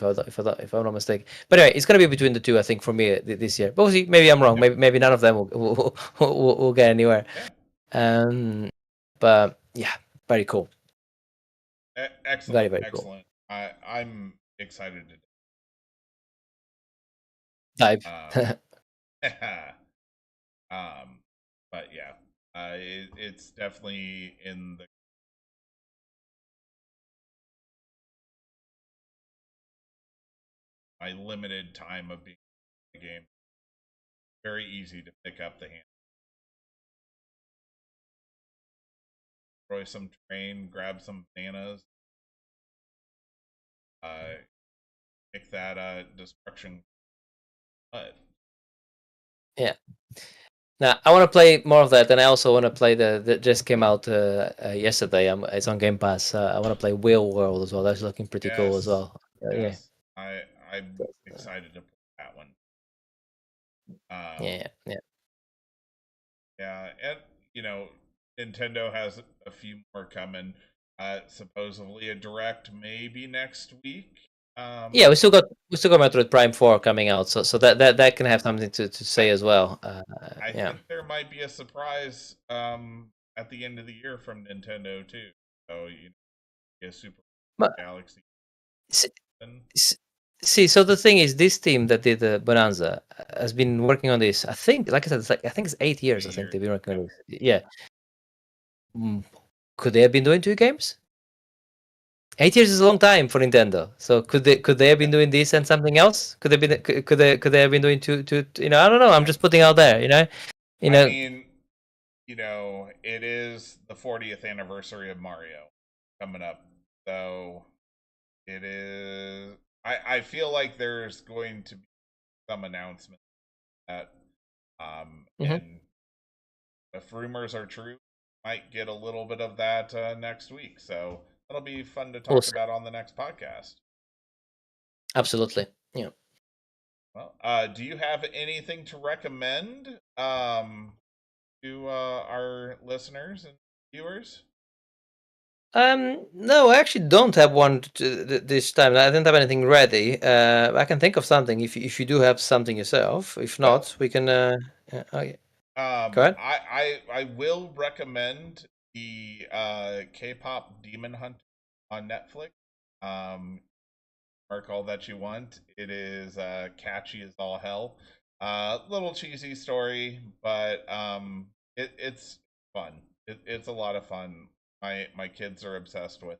I'm not mistaken. But anyway, it's gonna be between the two, I think, for me this year. But we'll see. Maybe I'm wrong. Maybe none of them will get anywhere. But yeah, very cool. Excellent. Very excellent. Cool. I'm excited to dive. But yeah, it's definitely in the my limited time of being in the game. Very easy to pick up the hand. Destroy some terrain, grab some bananas, pick that destruction. But yeah. Now I want to play more of that, and I also want to play that just came out yesterday. It's on Game Pass. I want to play Wheel World as well. That's looking pretty cool as well. Yes. Yeah. I'm excited to play that one. Yeah. Yeah, and Nintendo has a few more coming. Supposedly a direct maybe next week. Yeah, we still got Metroid Prime 4 coming out, so that can have something to say as well. I think there might be a surprise at the end of the year from Nintendo too. So a Super Galaxy. See, so the thing is, this team that did the Bonanza has been working on this. I think, like I said, I think it's 8 years. I think they've been working on this. Yeah. Could they have been doing 2 games? 8 years is a long time for Nintendo. So could they have been doing this and something else? Could they have been doing to I don't know. I'm just putting out there. You I know. mean, it is the 40th anniversary of Mario coming up, so it is. I feel like there's going to be some announcement that, Mhm. and if rumors are true, might get a little bit of that next week. So that'll be fun to We'll talk see. about on the next podcast. Absolutely. Yeah. Well, do you have anything to recommend to our listeners and viewers? No, I actually don't have one this time. I didn't have anything ready. I can think of something if you do have something yourself. If Well, not, we can. Okay. Go ahead. I will recommend the K-pop Demon Hunt on Netflix. Um, Mark all that you want. It is catchy as all hell. Little cheesy story, but it's fun. It's a lot of fun. My kids are obsessed with.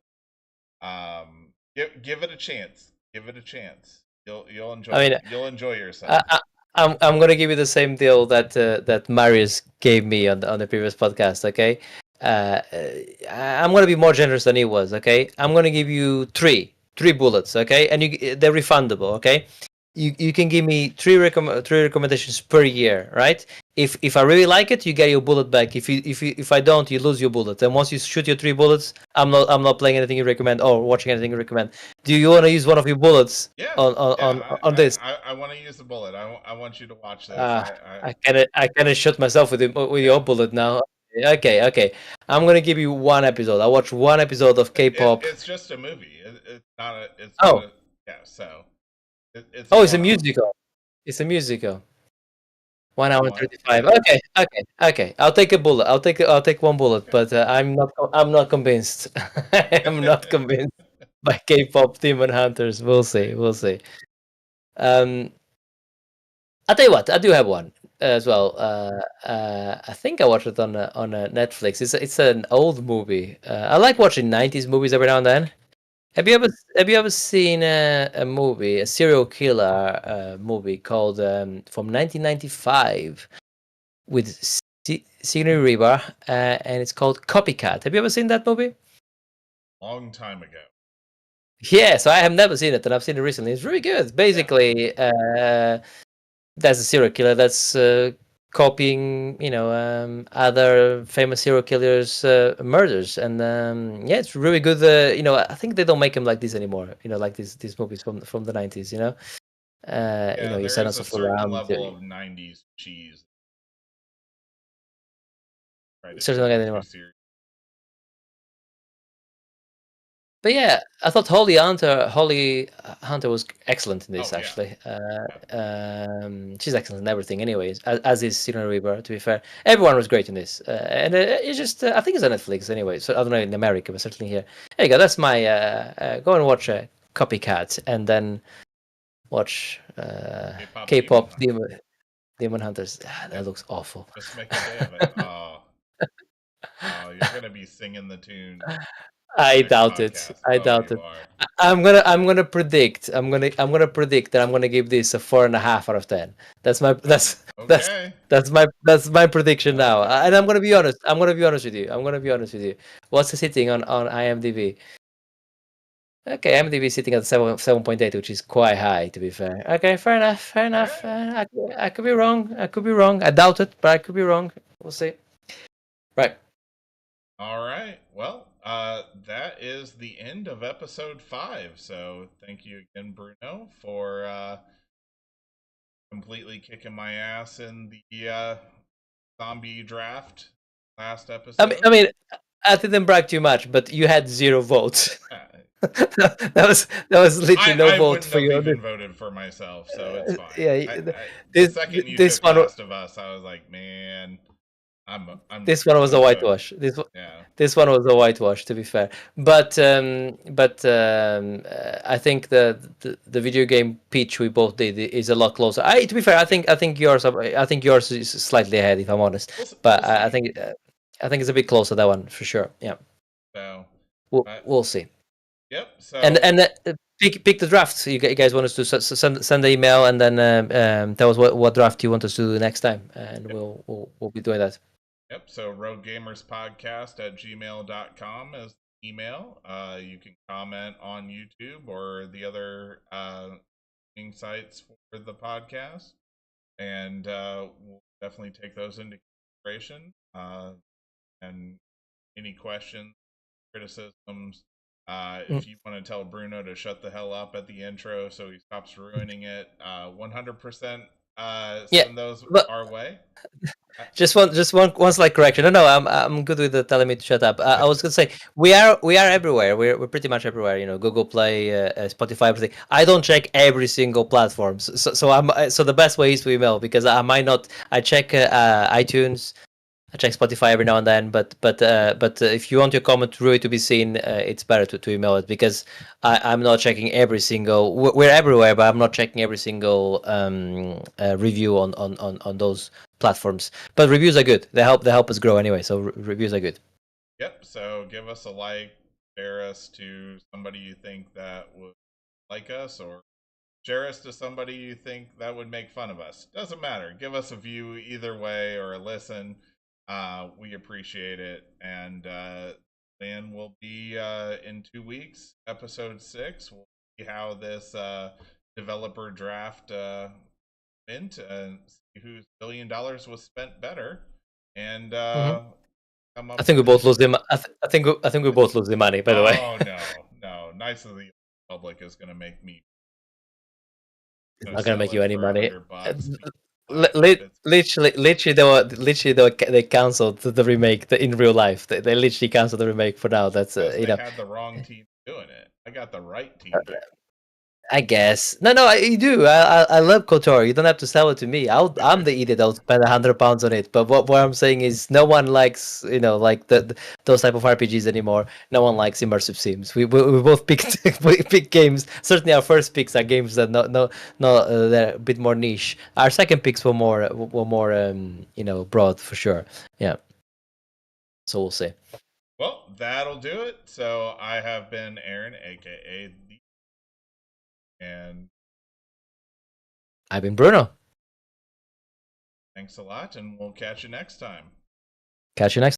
Give it a chance. Give it a chance. I mean, You'll enjoy I, yourself. I, I'm gonna give you the same deal that Marius gave me on the previous podcast. Okay, I'm gonna be more generous than he was. Okay, I'm gonna give you three bullets. Okay, and they're refundable. Okay, you can give me three recommendations per year. Right? If I really like it, you get your bullet back. If I don't, you lose your bullet. And once you shoot your three bullets, I'm not playing anything you recommend or watching anything you recommend. Do you want to use one of your bullets Yeah, on on yeah. on this? I want to use the bullet. I want you to watch this. Uh, I kind of shot myself with your Yeah. bullet now. Okay. I'm gonna give you one episode. I watched one episode of K-pop. It's just a movie. It's not a. It's not Oh, a. Yeah. So it's a oh, it's a one-off. musical. It's a musical. 1 hour and What? 35. Okay. I'll take a bullet. I'll take one bullet, Okay. but I'm not convinced. I'm not convinced by K-pop Demon Hunters. We'll see. We'll see. Um, I'll tell you what, I do have one as well. I think I watched it on Netflix. It's an old movie. I like watching 90s movies every now and then. Have you ever seen a movie, a serial killer movie called from 1995 with Sigourney Weaver, and it's called Copycat. Have you ever seen that movie? Long time ago. Yes, I have never seen it, and I've seen it recently. It's really good. Yeah. Basically, that's a serial killer that's copying other famous serial killers murders, and yeah, it's really good. I think they don't make them like this anymore, like these movies from the 90s. Yeah. Your There is Silence a of the certain Lambs. level of '90s cheese. Try to Certainly do not it too anymore. serious. But yeah, I thought Holly Hunter was excellent in this. Oh yeah. Actually, Yeah. she's excellent in everything. Anyways, as is Sigourney Weaver. To be fair, everyone was great in this, and it's just I think it's on Netflix anyway. So I don't know in America, but certainly here. There you go. That's my go and watch Copycat, and then watch K-pop Demon K-pop Hunt. Demon Hunters. Yep. That looks awful. Just make a day of it. Oh, you're gonna be singing the tune I next doubt it. podcast. I Oh, doubt you it. are. I'm gonna predict. I'm gonna predict that I'm gonna give this a 4.5 out of 10. That's my Oh, that's okay. that's my prediction now. Okay. And I'm gonna be honest. with you. I'm gonna be honest with you. What's the sitting on IMDb? Okay, IMDb is sitting at 7.8, which is quite high to be fair. Okay, fair enough. Fair All enough. right. I could be wrong. I could be wrong. I doubt it, but I could be wrong. We'll see. Right. All right. Well, that is the end of episode 5. So thank you again, Bruno, for completely kicking my ass in the zombie draft last I mean, episode. I mean, I didn't brag too much, but you had 0 votes. That was literally no I vote wouldn't for have you. even voted for myself, so it's fine. Yeah, The this second you this took one Last of Us, I was like, man, this one was a I'm cooked. whitewash. Yeah. This one was a whitewash, to be fair. But I think the video game pitch we both did is a lot closer. To be fair, I think yours is slightly ahead, if I'm honest. But We'll I see. think I think it's a bit closer, that one for sure. Yeah, So, we'll but we'll see. Yep. So And pick the draft. You guys want us to send the email and then tell us what draft you want us to do next time, and yep. we'll be doing that. Yep. So roguegamerspodcast@gmail.com is the email. You can comment on YouTube or the other sites for the podcast, and we'll definitely take those into consideration. And any questions, criticisms. If you want to tell Bruno to shut the hell up at the intro so he stops ruining it, 100% Yeah, send those but our way. one slight correction. No, I'm good with the telling me to shut up. I was gonna say we are everywhere. We're pretty much everywhere. Google Play, Spotify, everything. I don't check every single platform, so the best way is to email, because I might not. I check iTunes. I check Spotify every now and then, but if you want your comment really to be seen, it's better to email it, because I'm not checking every single. We're everywhere, but I'm not checking every single review on those platforms. But reviews are good. They help us grow anyway. So reviews are good. Yep. So give us a like, share us to somebody you think that would like us, or share us to somebody you think that would make fun of us. Doesn't matter. Give us a view either way, or a listen. We appreciate it. And then we'll be in 2 weeks, episode 6. We'll see how this developer draft went, and see whose $1 billion was spent better. And come I up think we with both lose the. I think we both lose the money. By the way. Oh no. Knights of the Republic is gonna make me It's gonna not gonna sell make you it any for money. $100 to buy it. Literally, they canceled the remake in real life. They literally canceled the remake for now. That's Because they had the wrong team doing it. I got the right team doing it. I guess. No, you do. I love KOTOR. You don't have to sell it to me. I'm the idiot. I'll spend £100 on it. But what I'm saying is, no one likes like those type of RPGs anymore. No one likes immersive sims. We both picked we pick games. Certainly, our first picks are games that they're a bit more niche. Our second picks were more broad for sure. Yeah. So we'll see. Well, that'll do it. So I have been Aaron, aka the, and I've been Bruno. thanks a lot, and we'll catch you next time. Catch you next.